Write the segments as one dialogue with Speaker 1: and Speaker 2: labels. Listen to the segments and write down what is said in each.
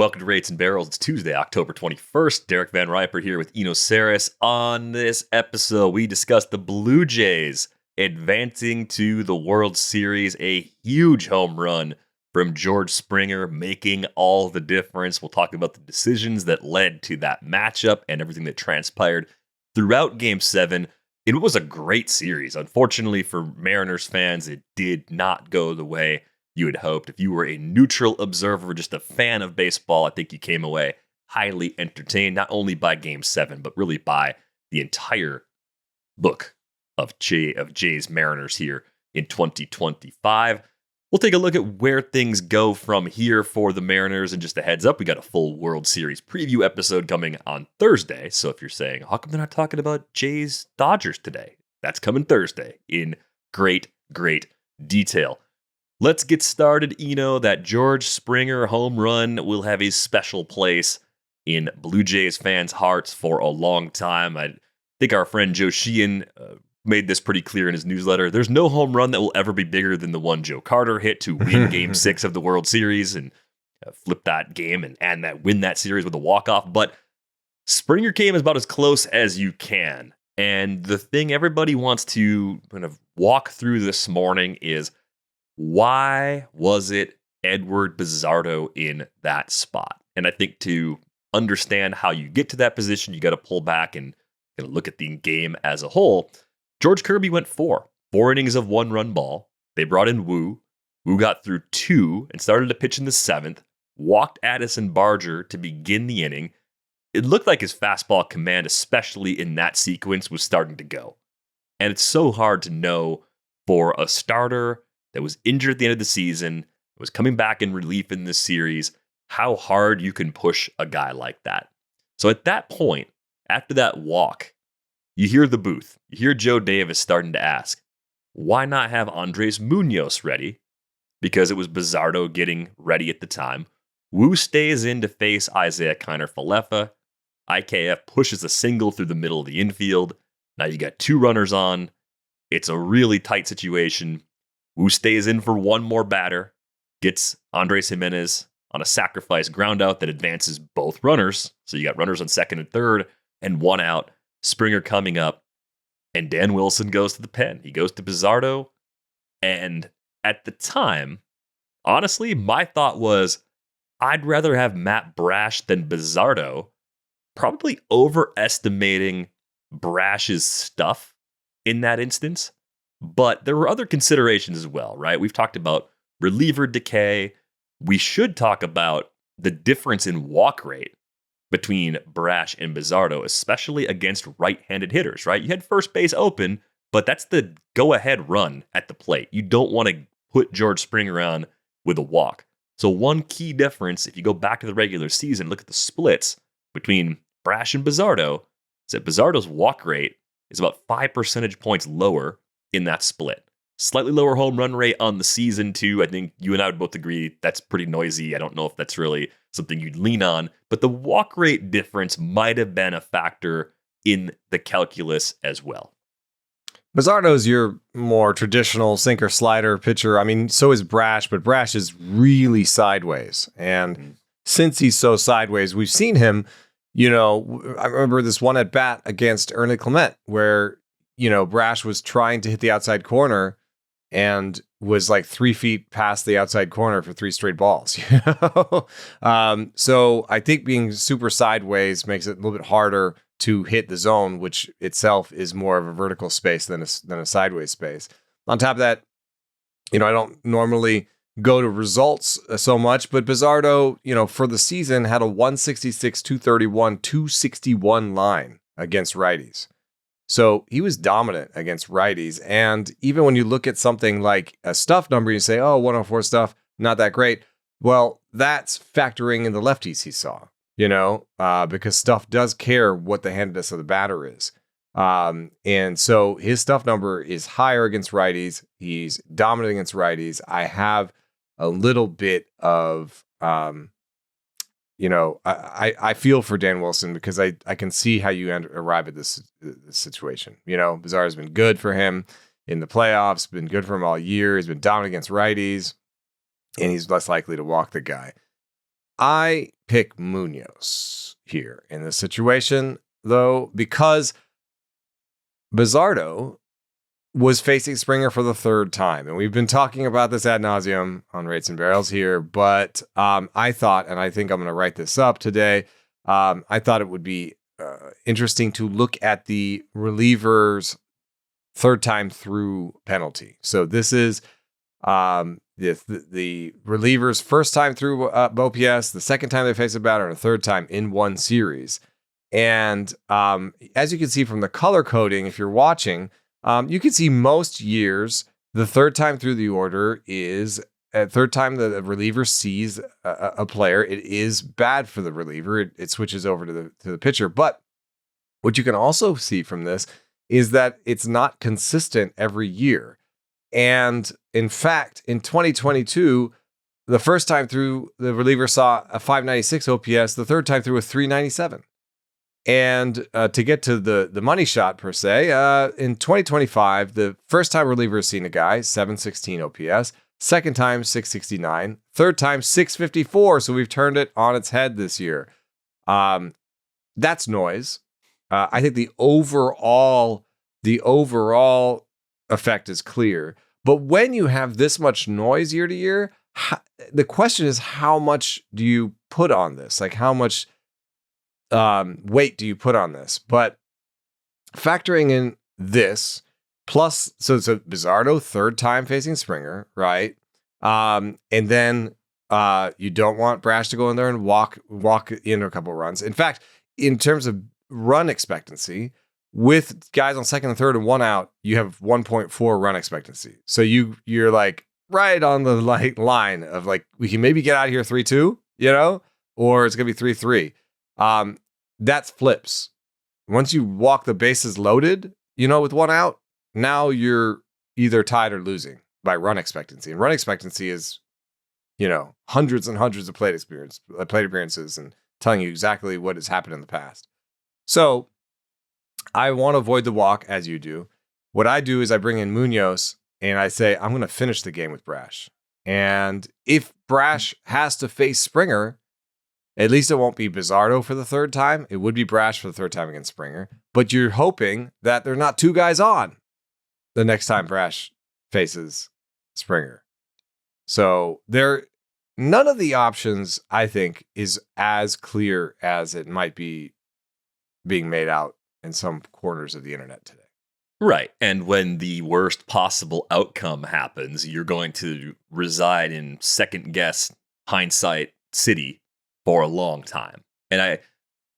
Speaker 1: Welcome to Rates and Barrels. It's Tuesday, October 21st. Derek Van Riper here with Eno Turns. On this episode, we discuss the Blue Jays advancing to the World Series, a huge home run from George Springer, making all the difference. We'll talk about the decisions that led to that matchup and everything that transpired throughout Game 7. It was a great series. Unfortunately for Mariners fans, it did not go the way you had hoped. If you were a neutral observer, just a fan of baseball, I think you came away highly entertained, not only by Game 7, but really by the entire book of Jays Mariners here in 2025. We'll take a look at where things go from here for the Mariners. And just a heads up, we got a full World Series preview episode coming on Thursday. So if you're saying, how come they're not talking about Jays Dodgers today? That's coming Thursday in great detail. Let's get started. Eno, that George Springer home run will have a special place in Blue Jays fans' hearts for a long time. I think our friend Joe Sheehan made this pretty clear in his newsletter. There's no home run that will ever be bigger than the one Joe Carter hit to win Game 6 of the World Series and flip that game and win that series with a walk-off. But Springer came about as close as you can. And the thing everybody wants to kind of walk through this morning is, why was it Eduard Bazardo in that spot? And I think to understand how you get to that position, you got to pull back and look at the game as a whole. George Kirby went four innings of one-run ball. They brought in Wu. Wu got through 2 and started to pitch in the 7th, walked Addison Barger to begin the inning. It looked like his fastball command, especially in that sequence, was starting to go. And it's so hard to know for a starter that was injured at the end of the season, was coming back in relief in this series, how hard you can push a guy like that. So at that point, after that walk, you hear the booth. You hear Joe Davis starting to ask, why not have Andres Munoz ready? Because it was Bazardo getting ready at the time. Wu stays in to face Isaiah Kiner-Falefa. IKF pushes a single through the middle of the infield. Now you got 2 runners on. It's a really tight situation. Wu stays in for one more batter, gets Andres Jimenez on a sacrifice ground out that advances both runners. So you got runners on second and third and 1 out. Springer coming up, and Dan Wilson goes to the pen. He goes to Bazardo, and at the time, honestly, my thought was, I'd rather have Matt Brash than Bazardo, probably overestimating Brash's stuff in that instance. But there were other considerations as well, right? We've talked about reliever decay. We should talk about the difference in walk rate between Brash and Bazardo, especially against right-handed hitters, right? You had first base open, but that's the go-ahead run at the plate. You don't want to put George Springer on with a walk. So one key difference, if you go back to the regular season, look at the splits between Brash and Bazardo, is that Bazardo's walk rate is about 5 percentage points lower in that split. Slightly lower home run rate on the season, too. I think you and I would both agree that's pretty noisy. I don't know if that's really something you'd lean on, but the walk rate difference might have been a factor in the calculus as well.
Speaker 2: Bazardo's your more traditional sinker slider pitcher. I mean, so is Brash, but Brash is really sideways. And since he's so sideways, we've seen him, I remember this one at bat against Ernie Clement where Brash was trying to hit the outside corner and was like 3 feet past the outside corner for 3 straight balls. So I think being super sideways makes it a little bit harder to hit the zone, which itself is more of a vertical space than a sideways space. On top of that, I don't normally go to results so much, but Bazardo, for the season had a 166, 231, 261 line against righties. So he was dominant against righties. And even when you look at something like a stuff number, you say, 104 stuff, not that great. Well, that's factoring in the lefties he saw, because stuff does care what the handedness of the batter is. And so his stuff number is higher against righties. He's dominant against righties. I have a little bit of, I feel for Dan Wilson because I can see how you arrive at this situation. Bazardo's been good for him in the playoffs, been good for him all year. He's been dominant against righties, and he's less likely to walk the guy. I pick Munoz here in this situation, though, because Bazardo was facing Springer for the third time. And we've been talking about this ad nauseum on Rates and Barrels here, but I thought, and I think I'm going to write this up today, I thought it would be interesting to look at the reliever's third time through penalty. So this is the reliever's first time through OPS, the second time they face a batter, and a third time in one series. And as you can see from the color coding, if you're watching, you can see most years, the third time through the order is third time the reliever sees a player, it is bad for the reliever. It switches over to the pitcher. But what you can also see from this is that it's not consistent every year. And in fact, in 2022, the first time through, the reliever saw a 596 OPS. The third time through, a 397. And to get to the money shot, per se, in 2025, the first time reliever has seen a guy, 716 OPS. Second time, 669. Third time, 654. So we've turned it on its head this year. That's noise. I think the overall effect is clear. But when you have this much noise year to year, the question is, how much do you put on this? Like, how much weight do you put on this? But factoring in this, plus, so Bazardo, third time facing Springer, right? And then you don't want Brash to go in there and walk in a couple runs. In fact, in terms of run expectancy, with guys on second and third and one out, you have 1.4 run expectancy. So you're like right on the line of like, we can maybe get out of here 3-2, or it's gonna be 3-3. That's flips. Once you walk the bases loaded, with one out, now you're either tied or losing by run expectancy. And run expectancy is, hundreds and hundreds of plate appearances and telling you exactly what has happened in the past. So I want to avoid the walk, as you do. What I do is I bring in Munoz and I say, I'm going to finish the game with Brash. And if Brash has to face Springer, at least it won't be Bazardo for the third time. It would be Brash for the third time against Springer. But you're hoping that there are not two guys on the next time Brash faces Springer. So none of the options, I think, is as clear as it might be being made out in some corners of the internet today.
Speaker 1: Right. And when the worst possible outcome happens, you're going to reside in second guess hindsight city for a long time. And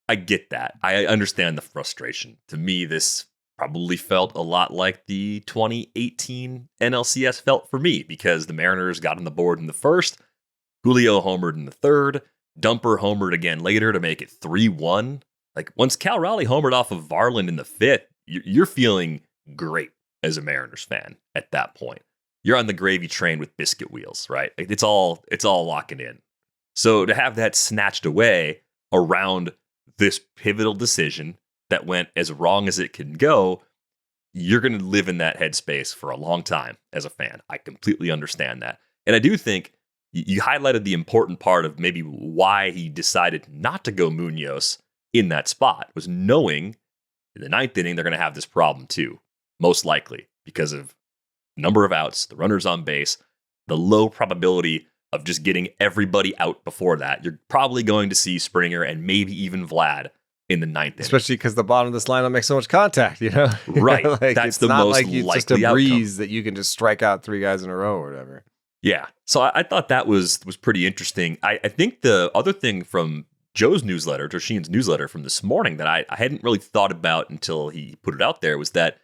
Speaker 1: I get that. I understand the frustration. To me, this probably felt a lot like the 2018 NLCS felt for me, because the Mariners got on the board in the first, Julio homered in the third, Dumper homered again later to make it 3-1. Like, once Cal Raleigh homered off of Varland in the fifth, you're feeling great as a Mariners fan at that point. You're on the gravy train with biscuit wheels, right? It's all locking in. So to have that snatched away around this pivotal decision that went as wrong as it can go, you're going to live in that headspace for a long time as a fan. I completely understand that. And I do think you highlighted the important part of maybe why he decided not to go Munoz in that spot, was knowing in the ninth inning they're going to have this problem too, most likely because of number of outs, the runners on base, the low probability of just getting everybody out before that. You're probably going to see Springer and maybe even Vlad in the ninth inning.
Speaker 2: Especially because the bottom of this lineup makes so much contact,
Speaker 1: Right.
Speaker 2: Like,
Speaker 1: that's the most likely outcome. It's just a breeze
Speaker 2: that you can just strike out three guys in a row or whatever.
Speaker 1: Yeah. So I thought that was pretty interesting. I think the other thing from Joe's newsletter, Josheen's newsletter from this morning, that I hadn't really thought about until he put it out there, was that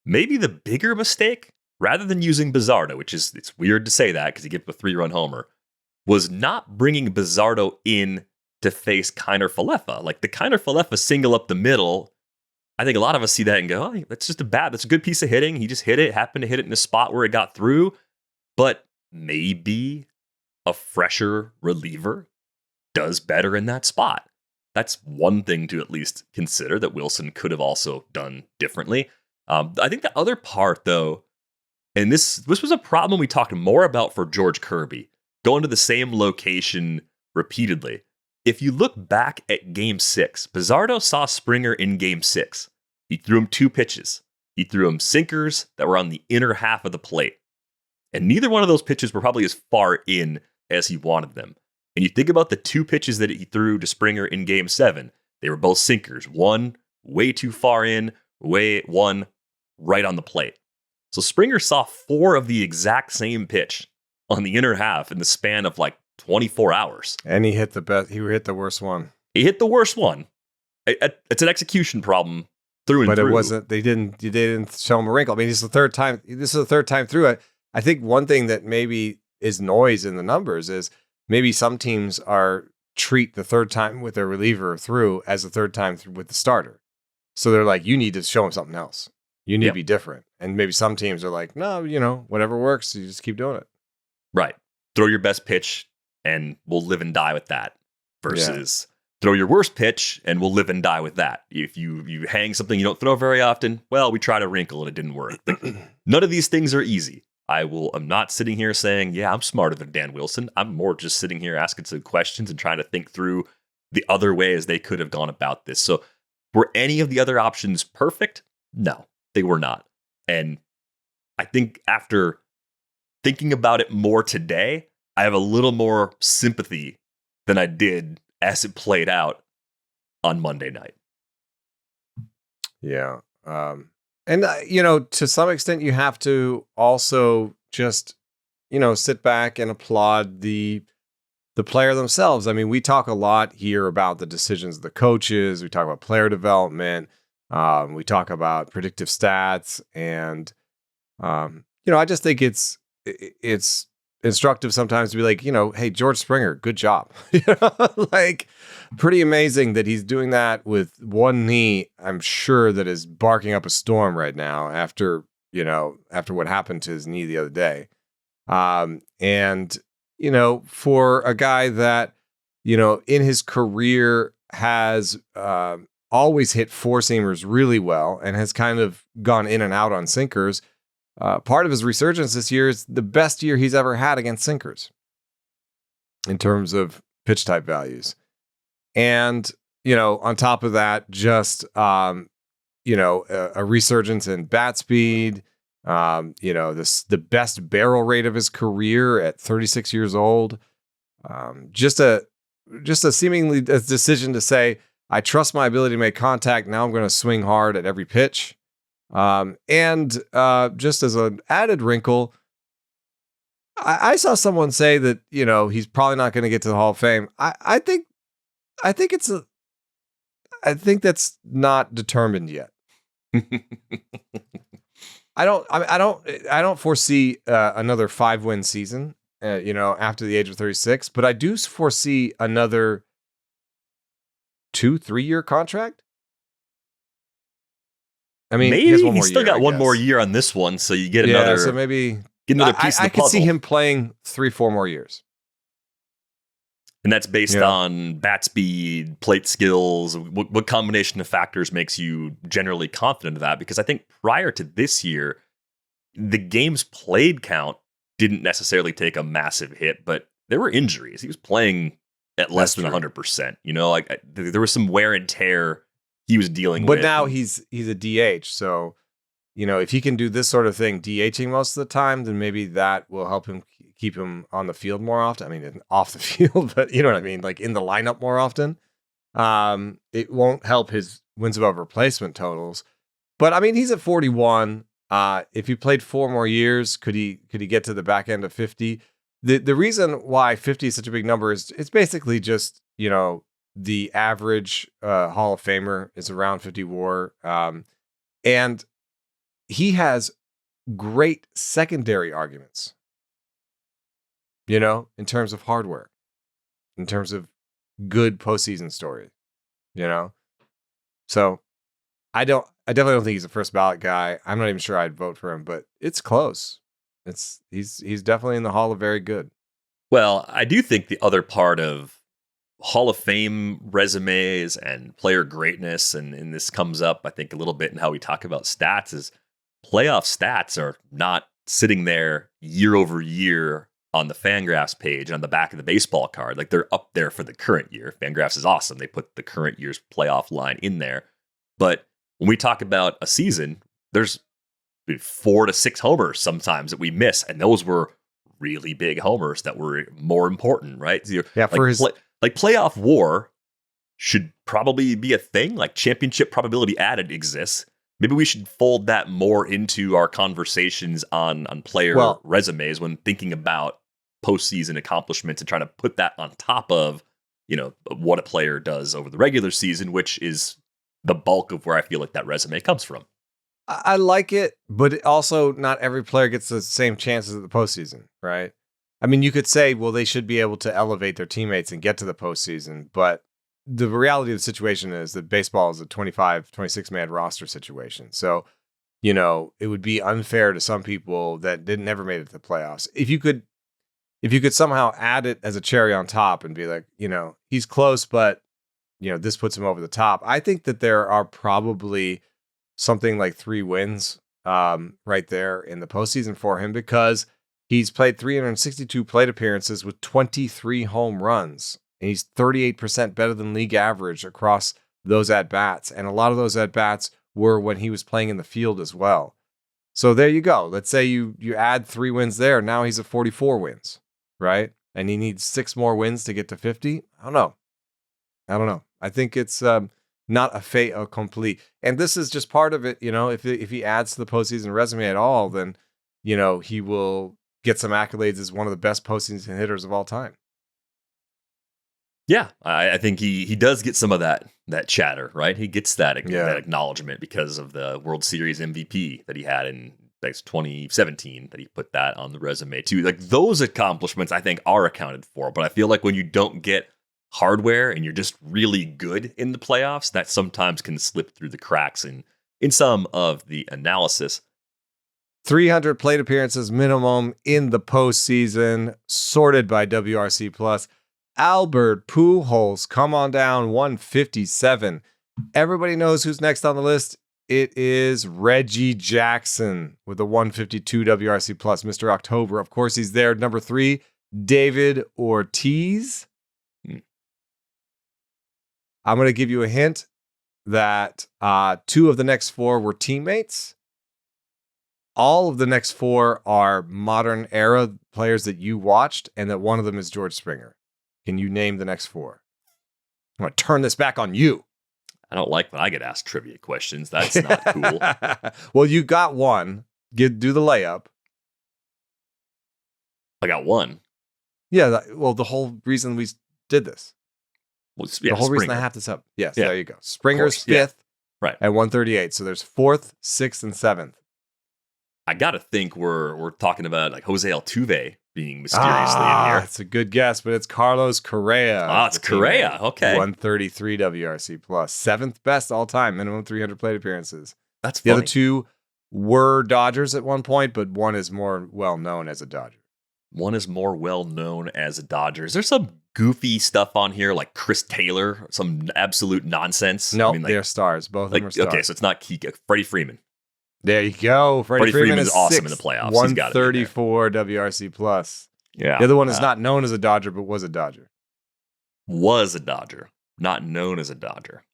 Speaker 1: maybe the bigger mistake, rather than using Bazardo, which is, it's weird to say that because he gave up a 3-run homer, was not bringing Bazardo in to face Kiner Falefa. Like, the Kiner Falefa single up the middle, I think a lot of us see that and go, oh, that's a good piece of hitting. He just hit it, happened to hit it in a spot where it got through. But maybe a fresher reliever does better in that spot. That's one thing to at least consider that Wilson could have also done differently. I think the other part, though, and this was a problem we talked more about for George Kirby, going to the same location repeatedly. If you look back at Game 6, Bazardo saw Springer in Game 6. He threw him 2 pitches. He threw him sinkers that were on the inner half of the plate. And neither one of those pitches were probably as far in as he wanted them. And you think about the 2 pitches that he threw to Springer in Game 7, they were both sinkers. One way too far in, one right on the plate. So Springer saw 4 of the exact same pitch on the inner half in the span of like 24 hours.
Speaker 2: And he hit the best. He hit the worst one.
Speaker 1: He hit the worst one. It's an execution problem through and through.
Speaker 2: But it wasn't. They didn't show him a wrinkle. I mean, this is the third time. This is the third time through it. I think one thing that maybe is noise in the numbers is maybe some teams treat the third time with their reliever through as the third time with the starter. So they're like, you need to show him something else. You need to be different. And maybe some teams are like, no, whatever works, you just keep doing it.
Speaker 1: Right. Throw your best pitch and we'll live and die with that. Versus throw your worst pitch and we'll live and die with that. If you hang something you don't throw very often, well, we tried a wrinkle and it didn't work. None of these things are easy. I'm not sitting here saying, yeah, I'm smarter than Dan Wilson. I'm more just sitting here asking some questions and trying to think through the other ways they could have gone about this. So were any of the other options perfect? No, they were not. And I think after thinking about it more today, I have a little more sympathy than I did as it played out on Monday night.
Speaker 2: Yeah. And, to some extent, you have to also just, sit back and applaud the player themselves. I mean, we talk a lot here about the decisions of the coaches. We talk about player development. We talk about predictive stats. And, I just think it's instructive sometimes to be like, hey, George Springer, good job. Like, pretty amazing that he's doing that with one knee. I'm sure that is barking up a storm right now after what happened to his knee the other day. And for a guy that, in his career has always hit 4-seamers really well and has kind of gone in and out on sinkers. Part of his resurgence this year is the best year he's ever had against sinkers in terms of pitch type values. And, on top of that, just, a resurgence in bat speed, the best barrel rate of his career at 36 years old. Just a seemingly a decision to say, I trust my ability to make contact. Now I'm going to swing hard at every pitch. And just as an added wrinkle, I saw someone say that, he's probably not going to get to the Hall of Fame. I think that's not determined yet. I don't foresee another 5-win season, after the age of 36, but I do foresee another 2-3 year contract. I mean,
Speaker 1: maybe he's still got one more year on this one, so you get another.
Speaker 2: So maybe
Speaker 1: get another piece of the puzzle.
Speaker 2: I could see him playing 3-4 more years,
Speaker 1: and that's based on bat speed, plate skills. What combination of factors makes you generally confident of that? Because I think prior to this year, the games played count didn't necessarily take a massive hit, but there were injuries. He was playing at less than 100%. There was some wear and tear he was dealing with.
Speaker 2: But now he's a DH, so if he can do this sort of thing, DHing most of the time, then maybe that will help him keep him on the field more often. I mean, off the field, but you know what I mean, like in the lineup more often. It won't help his wins above replacement totals, but I mean, he's at 41. If he played 4 more years, could he get to the back end of 50? The reason why 50 is such a big number is it's basically just, the average Hall of Famer is around 50 WAR. And he has great secondary arguments, in terms of hard work, in terms of good postseason story, So I definitely don't think he's a first ballot guy. I'm not even sure I'd vote for him, but it's close. He's definitely in the Hall of Very Good.
Speaker 1: Well, I do think the other part of Hall of Fame resumes and player greatness, and this comes up, I think, a little bit in how we talk about stats, is playoff stats are not sitting there year over year on the Fangraphs page on the back of the baseball card. Like they're up there for the current year. Fangraphs is awesome. They put the current year's playoff line in there. But when we talk about a season, there's 4 to 6 homers sometimes that we miss. And those were really big homers that were more important, right? So playoff WAR should probably be a thing. Like championship probability added exists. Maybe we should fold that more into our conversations on player resumes when thinking about postseason accomplishments and trying to put that on top of, what a player does over the regular season, which is the bulk of where I feel like that resume comes from.
Speaker 2: I like it, but also not every player gets the same chances at the postseason, right? I mean, you could say, well, they should be able to elevate their teammates and get to the postseason, but the reality of the situation is that baseball is a 25, 26-man roster situation. So, it would be unfair to some people that never made it to the playoffs. If you could somehow add it as a cherry on top and be like, he's close, but, this puts him over the top. I think that there are probably something like 3 wins right there in the postseason for him because he's played 362 plate appearances with 23 home runs. And he's 38% better than league average across those at-bats. And a lot of those at-bats were when he was playing in the field as well. So there you go. Let's say you add 3 wins there. Now he's at 44 wins, right? And he needs 6 more wins to get to 50. I don't know. I think it's not a fait accompli. And this is just part of it. If he adds to the postseason resume at all, then, he will get some accolades as one of the best postseason hitters of all time.
Speaker 1: Yeah, I think he does get some of that chatter, right? He gets that acknowledgement because of the World Series MVP that he had in 2017, that he put that on the resume too. Like those accomplishments, I think, are accounted for. But I feel like when you don't get hardware and you're just really good in the playoffs, that sometimes can slip through the cracks in some of the analysis.
Speaker 2: 300 plate appearances minimum in the postseason, sorted by WRC Plus. Albert Pujols, come on down, 157. Everybody knows who's next on the list. It is Reggie Jackson with the 152 WRC Plus, Mr. October. Of course, he's there. Number 3, David Ortiz. I'm going to give you a hint that 2 of the next 4 were teammates. All of the next 4 are modern era players that you watched, and that one of them is George Springer. Can you name the next 4? I'm going to turn this back on you.
Speaker 1: I don't like when I get asked trivia questions. That's not cool.
Speaker 2: Well, you got one. Do the layup.
Speaker 1: I got one.
Speaker 2: Yeah. The whole reason we did this.
Speaker 1: Well,
Speaker 2: the whole reason I have this up. Yes, there you go. Springer's 5th
Speaker 1: right
Speaker 2: at 138. So there's 4th, 6th, and 7th.
Speaker 1: I got to think we're talking about like Jose Altuve being mysteriously in here.
Speaker 2: It's a good guess, but it's Carlos Correa.
Speaker 1: It's Correa. Okay.
Speaker 2: 133 WRC plus. 7th best all time, minimum 300 plate appearances.
Speaker 1: That's funny.
Speaker 2: The other 2 were Dodgers at one point, but one is more well known as a Dodger.
Speaker 1: One is more well known as a Dodger. Is there some goofy stuff on here like Chris Taylor? Some absolute nonsense?
Speaker 2: No, they're stars. Both of them are stars.
Speaker 1: Okay, so it's not Kike. Freddie Freeman.
Speaker 2: There you go. Freddie Freeman is
Speaker 1: awesome in the playoffs.
Speaker 2: 134 WRC plus.
Speaker 1: Yeah.
Speaker 2: The other one is not known as a Dodger, but was a Dodger.
Speaker 1: Was a Dodger, not known as a Dodger.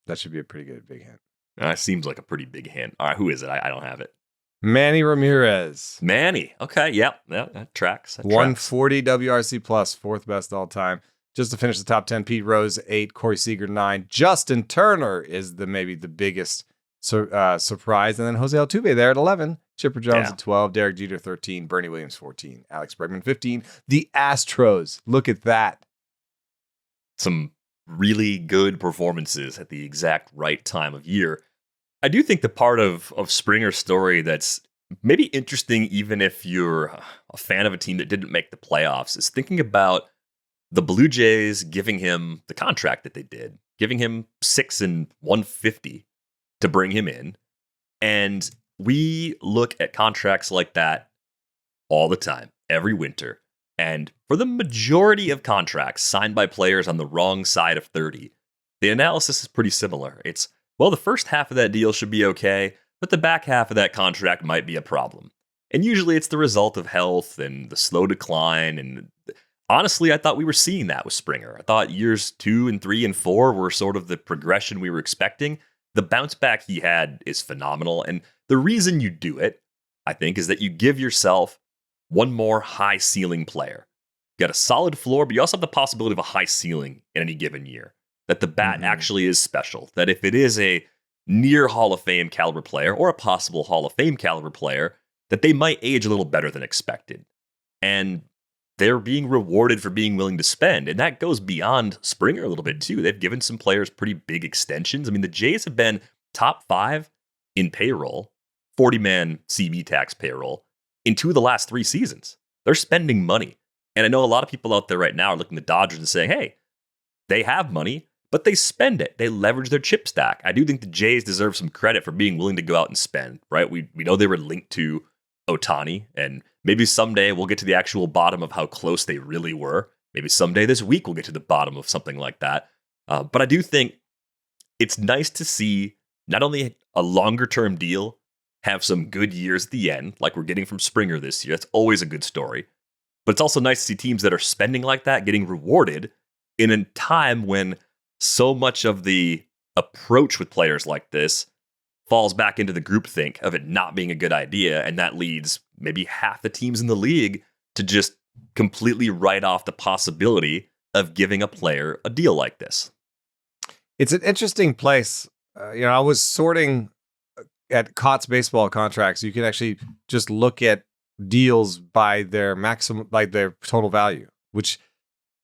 Speaker 2: That should be a pretty good big hint.
Speaker 1: That seems like a pretty big hint. All right, who is it? I don't have it.
Speaker 2: Manny Ramirez.
Speaker 1: Manny. Okay, yep. That tracks.
Speaker 2: 140 WRC plus, 4th best all time. Just to finish the top 10, Pete Rose 8, Corey Seager 9. Justin Turner is maybe the biggest surprise. And then Jose Altuve there at 11. Chipper Jones at 12. Derek Jeter 13. Bernie Williams 14. Alex Bregman 15. The Astros. Look at that.
Speaker 1: Some really good performances at the exact right time of year. I do think the part of Springer's story that's maybe interesting, even if you're a fan of a team that didn't make the playoffs, is thinking about the Blue Jays giving him the contract that they did, giving him $6 and $150 to bring him in. And we look at contracts like that all the time, every winter. And for the majority of contracts signed by players on the wrong side of 30, the analysis is pretty similar. It's, well, the first half of that deal should be okay, but the back half of that contract might be a problem. And usually it's the result of health and the slow decline. And honestly, I thought we were seeing that with Springer. I thought years 2 and 3 and 4 were sort of the progression we were expecting. The bounce back he had is phenomenal. And the reason you do it, I think, is that you give yourself one more high ceiling player. You got a solid floor, but you also have the possibility of a high ceiling in any given year. That the bat actually is special. That if it is a near Hall of Fame caliber player or a possible Hall of Fame caliber player, that they might age a little better than expected. And they're being rewarded for being willing to spend. And that goes beyond Springer a little bit too. They've given some players pretty big extensions. I mean, the Jays have been top 5 in payroll, 40-man CV tax payroll, in 2 of the last 3 seasons. They're spending money. And I know a lot of people out there right now are looking at the Dodgers and saying, hey, they have money, but they spend it. They leverage their chip stack. I do think the Jays deserve some credit for being willing to go out and spend, right? We know they were linked to Ohtani, and maybe someday we'll get to the actual bottom of how close they really were. Maybe someday this week we'll get to the bottom of something like that. But I do think it's nice to see not only a longer-term deal have some good years at the end, like we're getting from Springer this year. That's always a good story. But it's also nice to see teams that are spending like that getting rewarded in a time when so much of the approach with players like this falls back into the groupthink of it not being a good idea, and that leads maybe half the teams in the league to just completely write off the possibility of giving a player a deal like this.
Speaker 2: It's an interesting place. I was sorting at Cott's baseball contracts. You can actually just look at deals by their maximum, by their total value, which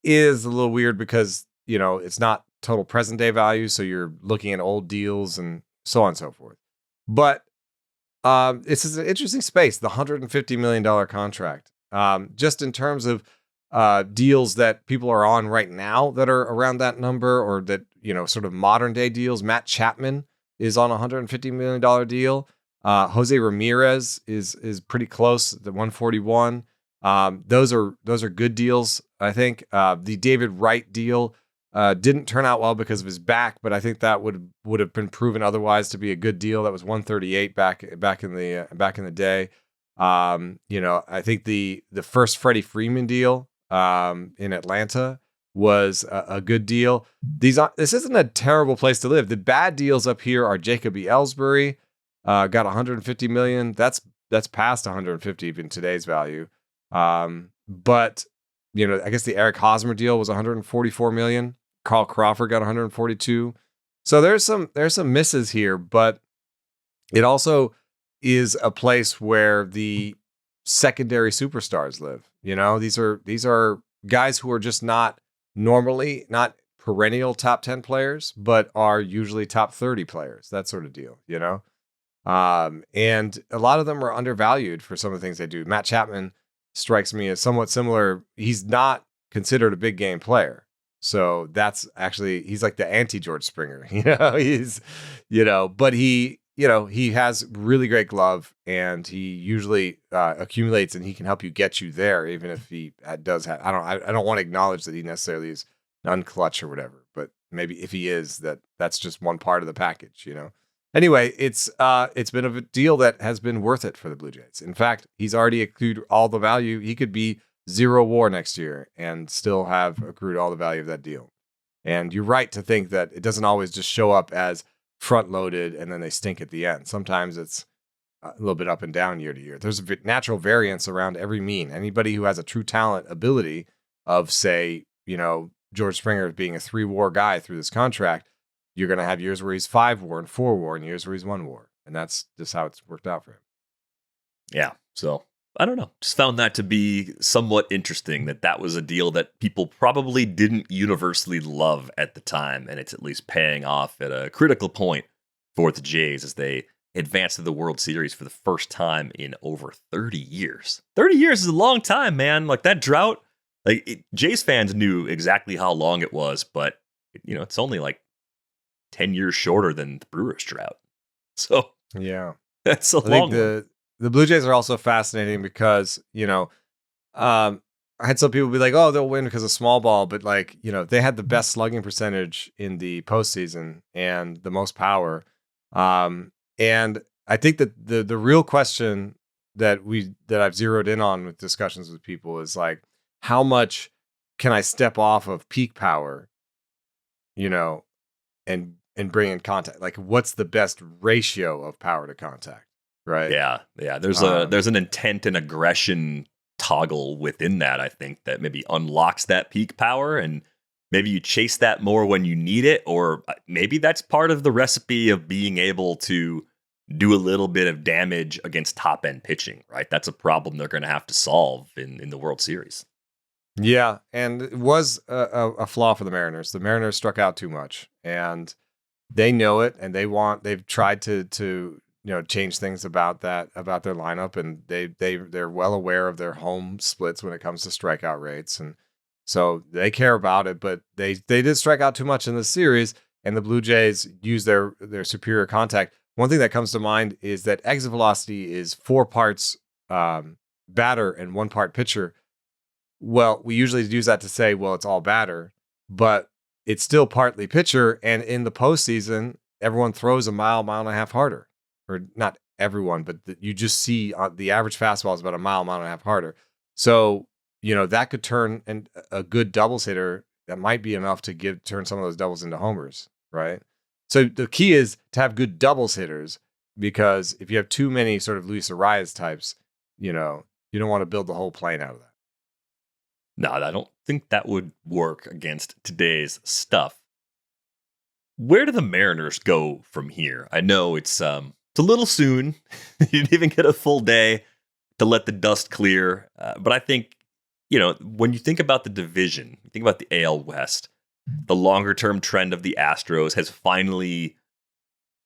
Speaker 2: is a little weird because, it's not total present day value. So you're looking at old deals and so on and so forth. But this is an interesting space, the $150 million contract. Just in terms of deals that people are on right now that are around that number, or that, sort of modern day deals. Matt Chapman is on a $150 million deal. Jose Ramirez is pretty close, the 141. Those are good deals, I think. The David Wright deal didn't turn out well because of his back, but I think that would have been proven otherwise to be a good deal. That was 138 back in the day. I think the first Freddie Freeman deal in Atlanta was a good deal. This isn't a terrible place to live. The bad deals up here are Jacob E. Ellsbury, got $150 million. That's past 150 in today's value. But I guess the Eric Hosmer deal was 144 million. Carl Crawford got 142. So there's some misses here, but it also is a place where the secondary superstars live. These are guys who are just not perennial top 10 players, but are usually top 30 players, that sort of deal, and a lot of them are undervalued for some of the things they do. Matt Chapman strikes me as somewhat similar. He's not considered a big game player. So that's actually, he's like the anti-George Springer, but he has really great glove, and he usually accumulates, and he can help you get you there, even if he does have, I don't want to acknowledge that he necessarily is unclutch or whatever, but maybe if he is, that's just one part of the package, Anyway, it's been a deal that has been worth it for the Blue Jays. In fact, he's already accrued all the value. He could be 0 WAR next year and still have accrued all the value of that deal. And you're right to think that it doesn't always just show up as front loaded and then they stink at the end. Sometimes it's a little bit up and down year to year. There's a natural variance around every mean. Anybody who has a true talent ability of, say, George Springer being a 3 WAR guy through this contract, you're going to have years where he's 5 WAR and 4 WAR, and years where he's 1 WAR. And that's just how it's worked out for him.
Speaker 1: Yeah. So I don't know. Just found that to be somewhat interesting, that was a deal that people probably didn't universally love at the time. And it's at least paying off at a critical point for the Jays as they advance to the World Series for the first time in over 30 years. 30 years is a long time, man. Like that drought, Jays fans knew exactly how long it was, but it's only like 10 years shorter than the Brewers drought. So
Speaker 2: yeah,
Speaker 1: that's a long one.
Speaker 2: The Blue Jays are also fascinating because, I had some people be like, oh, they'll win because of small ball. But they had the best slugging percentage in the postseason and the most power. And I think that the real question that I've zeroed in on with discussions with people is like, how much can I step off of peak power, and bring in contact? Like, what's the best ratio of power to contact, right?
Speaker 1: Yeah. There's an intent and aggression toggle within that, I think, that maybe unlocks that peak power, and maybe you chase that more when you need it, or maybe that's part of the recipe of being able to do a little bit of damage against top end pitching, right? That's a problem they're going to have to solve in the World Series.
Speaker 2: Yeah, and it was a flaw for the Mariners. The Mariners struck out too much, and they know it, and they've tried to change things about their lineup, and they're well aware of their home splits when it comes to strikeout rates, and so they care about it. But they did strike out too much in this series, and the Blue Jays used their superior contact. One thing that comes to mind is that exit velocity is 4 parts batter and 1 part pitcher. Well, we usually use that to say, well, it's all batter, but it's still partly pitcher. And in the postseason, everyone throws a mile and a half harder. Or not everyone, but you just see the average fastball is about a mile and a half harder. So, that could turn, and a good doubles hitter, that might be enough to turn some of those doubles into homers, right? So the key is to have good doubles hitters, because if you have too many sort of Luis Arias types, you don't want to build the whole plane out of that.
Speaker 1: No, I don't think that would work against today's stuff. Where do the Mariners go from here? I know it's a little soon. You didn't even get a full day to let the dust clear. But I think, when you think about the division, you think about the AL West, the longer-term trend of the Astros has finally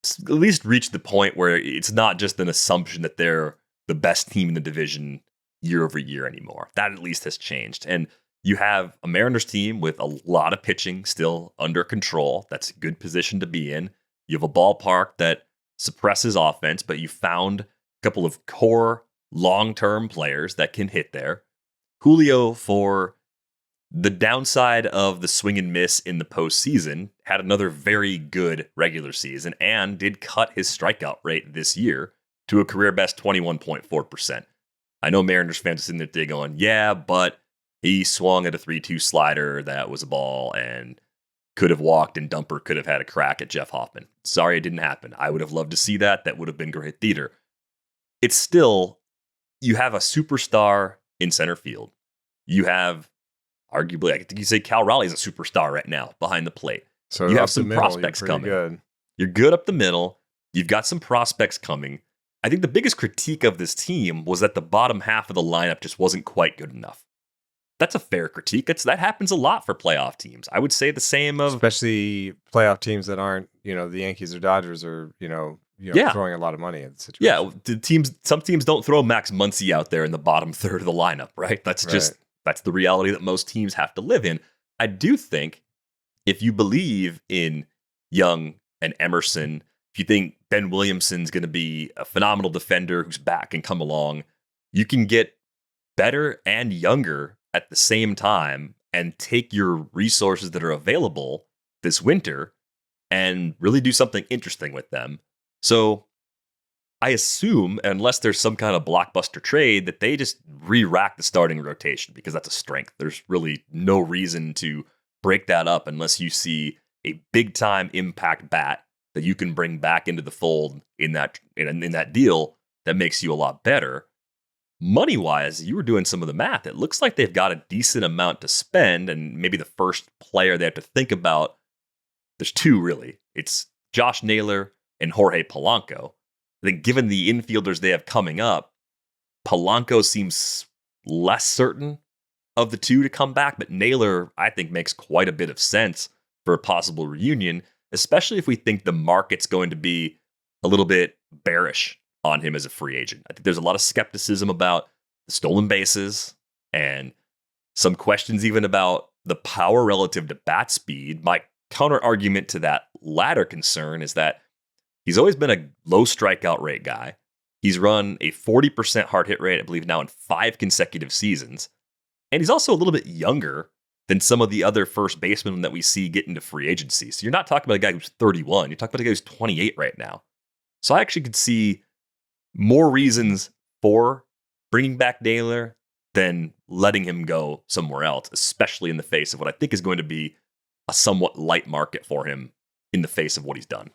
Speaker 1: at least reached the point where it's not just an assumption that they're the best team in the division year over year anymore. That at least has changed. And you have a Mariners team with a lot of pitching still under control. That's a good position to be in. You have a ballpark that suppresses offense, but you found a couple of core long-term players that can hit there. Julio, for the downside of the swing and miss in the postseason, had another very good regular season and did cut his strikeout rate this year to a career best 21.4%. I know Mariners fans are sitting there today going, yeah, but he swung at a 3-2 slider that was a ball and could have walked, and Dumper could have had a crack at Jeff Hoffman. Sorry it didn't happen. I would have loved to see that. That would have been great theater. It's still, you have a superstar in center field. You have, arguably, I think you say Cal Raleigh's a superstar right now behind the plate.
Speaker 2: So
Speaker 1: you have some prospects coming.
Speaker 2: Good.
Speaker 1: You're good up the middle. You've got some prospects coming. I think the biggest critique of this team was that the bottom half of the lineup just wasn't quite good enough. That's a fair critique. That happens a lot for playoff teams. I would say the same of...
Speaker 2: Especially playoff teams that aren't, the Yankees or Dodgers or, throwing a lot of money at the situation.
Speaker 1: Yeah, some teams don't throw Max Muncy out there in the bottom third of the lineup, right? That's the reality that most teams have to live in. I do think if you believe in Young and Emerson, if you think Ben Williamson's going to be a phenomenal defender who's back and come along, you can get better and younger at the same time and take your resources that are available this winter and really do something interesting with them. So I assume, unless there's some kind of blockbuster trade, that they just re-rack the starting rotation, because that's a strength. There's really no reason to break that up unless you see a big-time impact bat that you can bring back into the fold in that deal that makes you a lot better. Money-wise, you were doing some of the math. It looks like they've got a decent amount to spend, and maybe the first player they have to think about, there's two really. It's Josh Naylor and Jorge Polanco. I think given the infielders they have coming up, Polanco seems less certain of the two to come back, but Naylor, I think, makes quite a bit of sense for a possible reunion, especially if we think the market's going to be a little bit bearish on him as a free agent. I think there's a lot of skepticism about the stolen bases and some questions even about the power relative to bat speed. My counter argument to that latter concern is that he's always been a low strikeout rate guy. He's run a 40% hard hit rate, I believe, now in 5 consecutive seasons. And he's also a little bit younger than some of the other first basemen that we see get into free agency. So you're not talking about a guy who's 31. You're talking about a guy who's 28 right now. So I actually could see more reasons for bringing back Naylor than letting him go somewhere else, especially in the face of what I think is going to be a somewhat light market for him in the face of what he's done.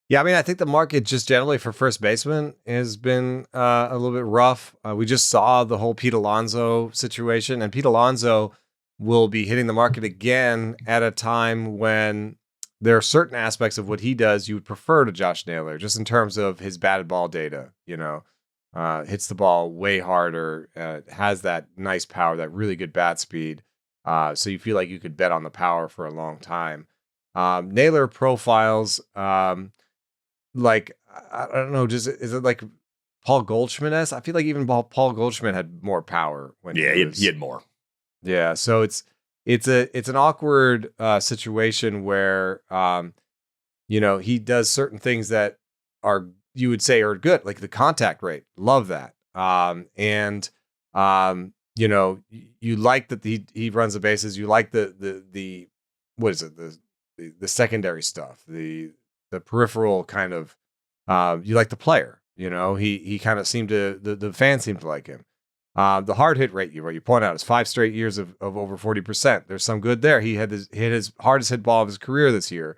Speaker 2: Yeah, I mean, I think the market just generally for first baseman has been a little bit rough. We just saw the whole Pete Alonso situation, and Pete Alonso will be hitting the market again at a time when there are certain aspects of what he does you would prefer to Josh Naylor, just in terms of his batted ball data. Hits the ball way harder, has that nice power, that really good bat speed. So you feel like you could bet on the power for a long time. Naylor profiles. Like, I don't know, is it like Paul Goldschmidt-esque? I feel like even Paul Goldschmidt had more power when
Speaker 1: he had more.
Speaker 2: Yeah, so it's an awkward situation where he does certain things that are, you would say, are good, like the contact rate. Love that. You like that he runs the bases. You like the what is it, the secondary stuff, the peripheral kind of, you like the player, he kind of seemed to, the fans seemed to like him. The hard hit rate, you point out, is 5 straight years of over 40%. There's some good there. He hit his hardest hit ball of his career this year.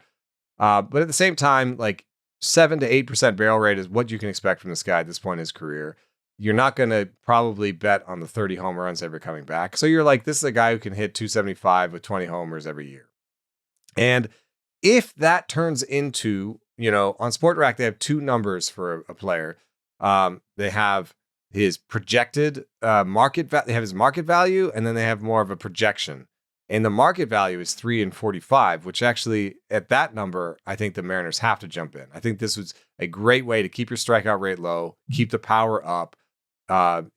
Speaker 2: But at the same time, like 7 to 8% barrel rate is what you can expect from this guy at this point in his career. You're not going to probably bet on the 30 home runs ever coming back. So you're like, this is a guy who can hit 275 with 20 homers every year. And if that turns into, on SportRack, they have 2 numbers for a player. They have his projected market value. They have his market value, and then they have more of a projection. And the market value is 3 and 45, which actually, at that number, I think the Mariners have to jump in. I think this was a great way to keep your strikeout rate low, keep the power up, and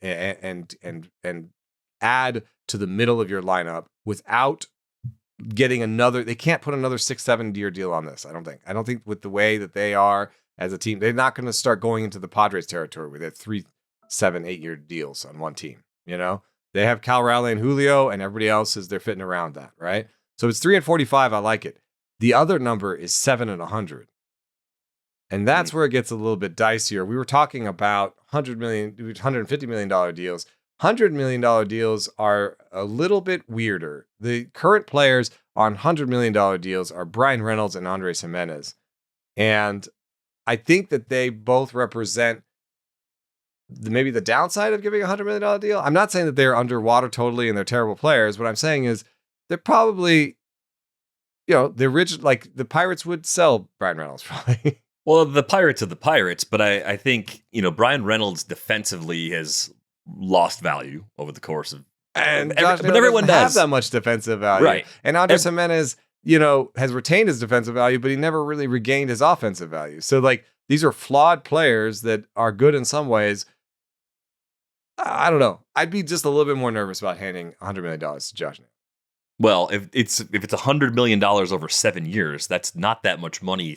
Speaker 2: add to the middle of your lineup without getting another. They can't put another 6-7 year deal on this. I don't think with the way that they are as a team, they're not going to start going into the Padres territory with 3, 7, 8 year deals on one team. They have Cal Raleigh and Julio, and everybody else they're fitting around that, right? So it's 3 and 45. I like it. The other number is 7 and 100. And that's where it gets a little bit dicier. We were talking about $150 million deals. $100 million deals are a little bit weirder. The current players on $100 million deals are Brian Reynolds and Andres Gimenez. And I think that they both represent maybe the downside of giving a $100 million deal. I'm not saying that they're underwater totally and they're terrible players. What I'm saying is they're probably, the original, like the Pirates would sell Brian Reynolds probably.
Speaker 1: Well, the Pirates are the Pirates, but I think, Brian Reynolds defensively has lost value over the course of,
Speaker 2: but
Speaker 1: everyone does
Speaker 2: have that much defensive value,
Speaker 1: right?
Speaker 2: And Andres Gimenez, has retained his defensive value, but he never really regained his offensive value. So like these are flawed players that are good in some ways. I don't know. I'd be just a little bit more nervous about handing $100 million to Josh Naylor.
Speaker 1: Well, if it's $100 million over 7 years, that's not that much money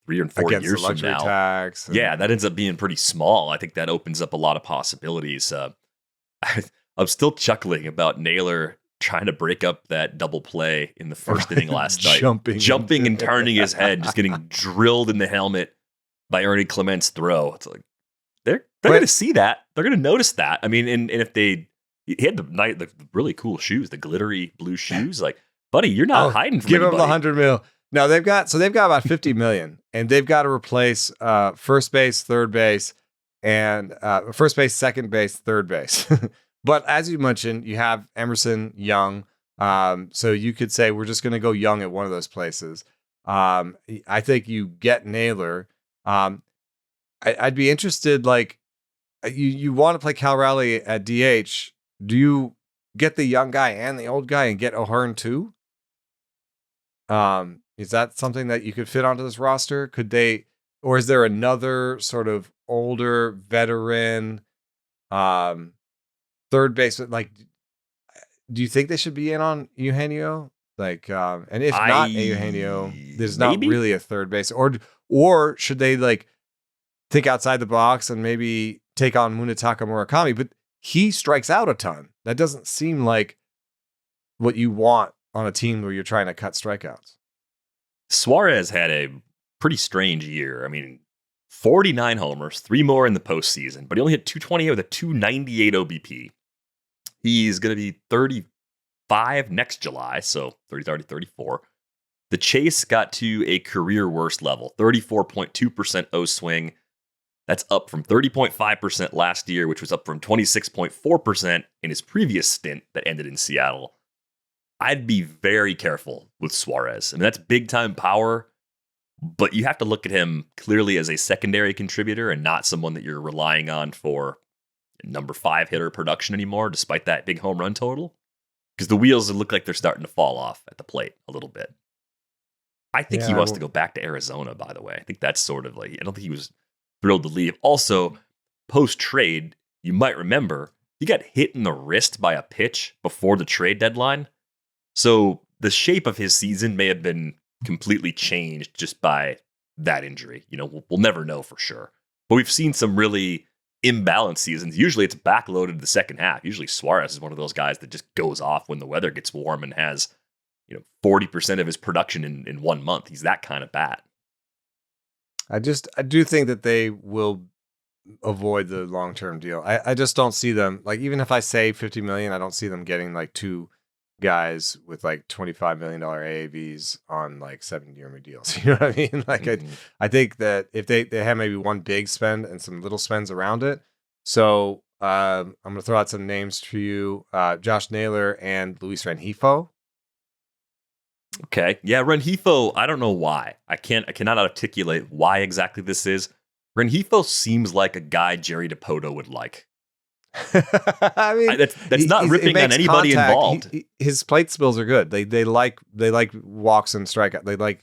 Speaker 1: 3 or 4 years from now.
Speaker 2: Tax
Speaker 1: yeah, that ends up being pretty small. I think that opens up a lot of possibilities. I'm still chuckling about Naylor trying to break up that double play in the first inning last night. Jumping and turning his head, just getting drilled in the helmet by Ernie Clement's throw. It's like, they're going to see that. They're going to notice that. I mean, and if he had the really cool shoes, the glittery blue shoes, like, buddy, you're not hiding from anybody.
Speaker 2: Give him the $100 million. No, they've got about $50 million, and they've got to replace first base, third base, and first base, second base, third base. But as you mentioned, you have Emerson, Young. So you could say we're just going to go Young at one of those places. I think you get Naylor. I'd be interested, like, you want to play Cal Raleigh at DH. Do you get the young guy and the old guy and get O'Hearn too? Is that something that you could fit onto this roster? Could they, or is there another sort of older veteran third baseman? Like, do you think they should be in on Eugenio? Like, and if not Eugenio, there's not really a third base, or should they like think outside the box and maybe take on Munetaka Murakami? But he strikes out a ton. That doesn't seem like what you want on a team where you're trying to cut strikeouts.
Speaker 1: Suárez had a pretty strange year. I mean, 49 homers, 3 more in the postseason, but he only hit 228 with a 298 OBP. He's going to be 35 next July, so 34. The chase got to a career worst level, 34.2% O swing. That's up from 30.5% last year, which was up from 26.4% in his previous stint that ended in Seattle. I'd be very careful with Suárez. I mean, that's big-time power, but you have to look at him clearly as a secondary contributor and not someone that you're relying on for number 5 hitter production anymore, despite that big home run total. Because the wheels look like they're starting to fall off at the plate a little bit. I think he wants to go back to Arizona, by the way. I think that's sort of like, I don't think he was thrilled to leave. Also, post-trade, you might remember, he got hit in the wrist by a pitch before the trade deadline. So the shape of his season may have been completely changed just by that injury. You know, we'll never know for sure. But we've seen some really imbalanced seasons. Usually it's backloaded the second half. Usually Suárez is one of those guys that just goes off when the weather gets warm and has, 40% of his production in 1 month. He's that kind of bat.
Speaker 2: I do think that they will avoid the long-term deal. I just don't see them, like, even if I say $50 million, I don't see them getting like 2 guys with like $25 million AAVs on like 7-year deals. You know what I mean? Like, I think that if they have maybe one big spend and some little spends around it. So I'm going to throw out some names for you. Josh Naylor and Luis Rengifo.
Speaker 1: Okay. Yeah, Rengifo, I don't know why. I cannot articulate why exactly this is. Rengifo seems like a guy Jerry DiPoto would like.
Speaker 2: I mean,
Speaker 1: that's not ripping on anybody involved.
Speaker 2: His plate skills are good. They like walks and strikeout. They like,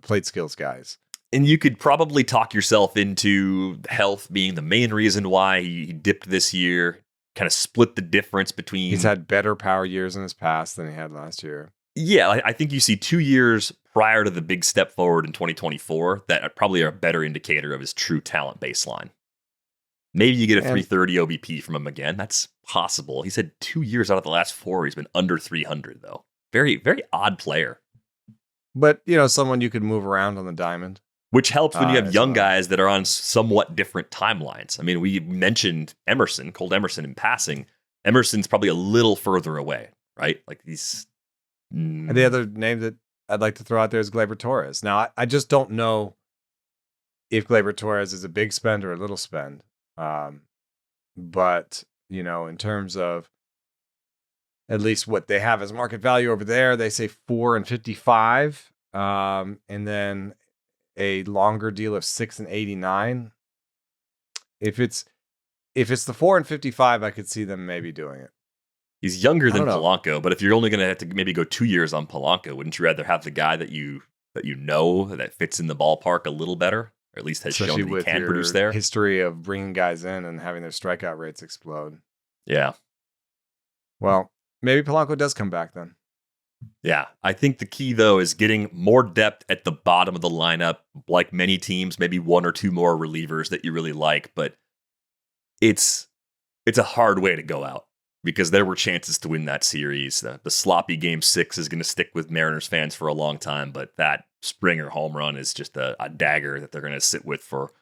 Speaker 2: plate skills guys.
Speaker 1: And you could probably talk yourself into health being the main reason why he dipped this year, kind of split the difference between...
Speaker 2: He's had better power years in his past than he had last year.
Speaker 1: Yeah, I think you see 2 years prior to the big step forward in 2024 that probably are a better indicator of his true talent baseline. Maybe you get a 330 OBP from him again. That's possible. He said 2 years out of the last 4, he's been under 300, though. Very, very odd player.
Speaker 2: But, someone you could move around on the diamond.
Speaker 1: Which helps when you have young guys that are on somewhat different timelines. I mean, we mentioned Cold Emerson in passing. Emerson's probably a little further away, right? Like these...
Speaker 2: And the other name that I'd like to throw out there is Gleyber Torres. Now, I just don't know if Gleyber Torres is a big spend or a little spend. But, in terms of at least what they have as market value over there, they say 4 and 55, and then a longer deal of 6 and 89. If it's the 4 and 55, I could see them maybe doing it.
Speaker 1: He's younger than Polanco, but if you're only going to have to maybe go 2 years on Polanco, wouldn't you rather have the guy that that fits in the ballpark a little better, or at least has shown that he can produce there?
Speaker 2: History of bringing guys in and having their strikeout rates explode.
Speaker 1: Yeah.
Speaker 2: Well, maybe Polanco does come back then.
Speaker 1: Yeah, I think the key though is getting more depth at the bottom of the lineup. Like many teams, maybe 1 or 2 more relievers that you really like, but it's a hard way to go out. Because there were chances to win that series. The sloppy Game 6 is going to stick with Mariners fans for a long time, but that Springer home run is just a dagger that they're going to sit with for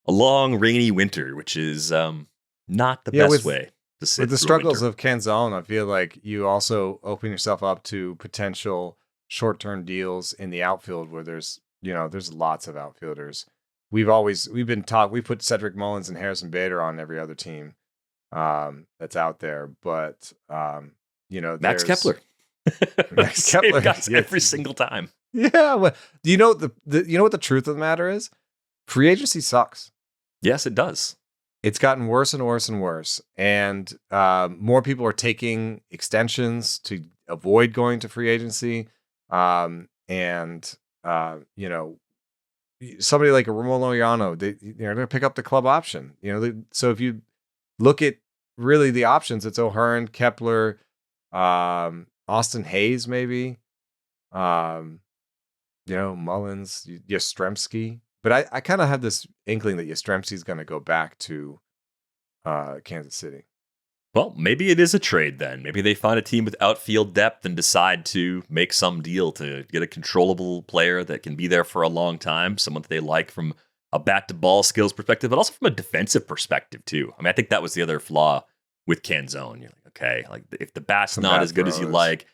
Speaker 1: a long, rainy winter, which is not the best way to sit.
Speaker 2: With the struggles of Canzone, I feel like you also open yourself up to potential short-term deals in the outfield where there's lots of outfielders. We put Cedric Mullins and Harrison Bader on every other team that's out there, but
Speaker 1: Max Kepler.
Speaker 2: Max Kepler
Speaker 1: guys every single time.
Speaker 2: Yeah, well, you know what the truth of the matter is? Free agency sucks.
Speaker 1: Yes, it does.
Speaker 2: It's gotten worse and worse and worse, and more people are taking extensions to avoid going to free agency. Somebody like a Ramon Laureano, they're going to pick up the club option. So if you look at really the options, it's O'Hearn, Kepler, Austin Hayes, maybe, Mullins, Yastrzemski. But I kind of have this inkling that Yastrzemski's going to go back to Kansas City.
Speaker 1: Well, maybe it is a trade then. Maybe they find a team with outfield depth and decide to make some deal to get a controllable player that can be there for a long time, someone that they like from a bat-to-ball skills perspective, but also from a defensive perspective, too. I mean, I think that was the other flaw with Canzone. You're like, okay, like if the bat's not as good as you like,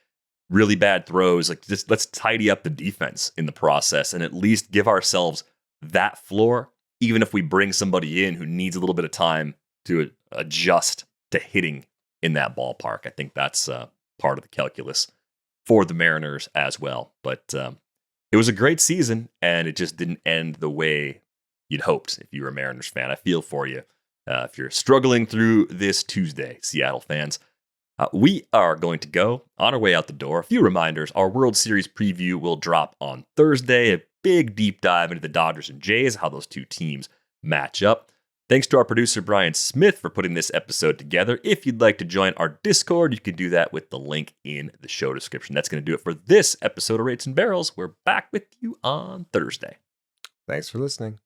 Speaker 1: really bad throws, like just let's tidy up the defense in the process and at least give ourselves that floor, even if we bring somebody in who needs a little bit of time to adjust to hitting in that ballpark. I think that's part of the calculus for the Mariners as well. But it was a great season, and it just didn't end the way you'd hoped if you were a Mariners fan. I feel for you if you're struggling through this Tuesday, Seattle fans. We are going to go on our way out the door. A few reminders. Our World Series preview will drop on Thursday. A big deep dive into the Dodgers and Jays, how those two teams match up. Thanks to our producer, Brian Smith, for putting this episode together. If you'd like to join our Discord, you can do that with the link in the show description. That's going to do it for this episode of Rates and Barrels. We're back with you on Thursday.
Speaker 2: Thanks for listening.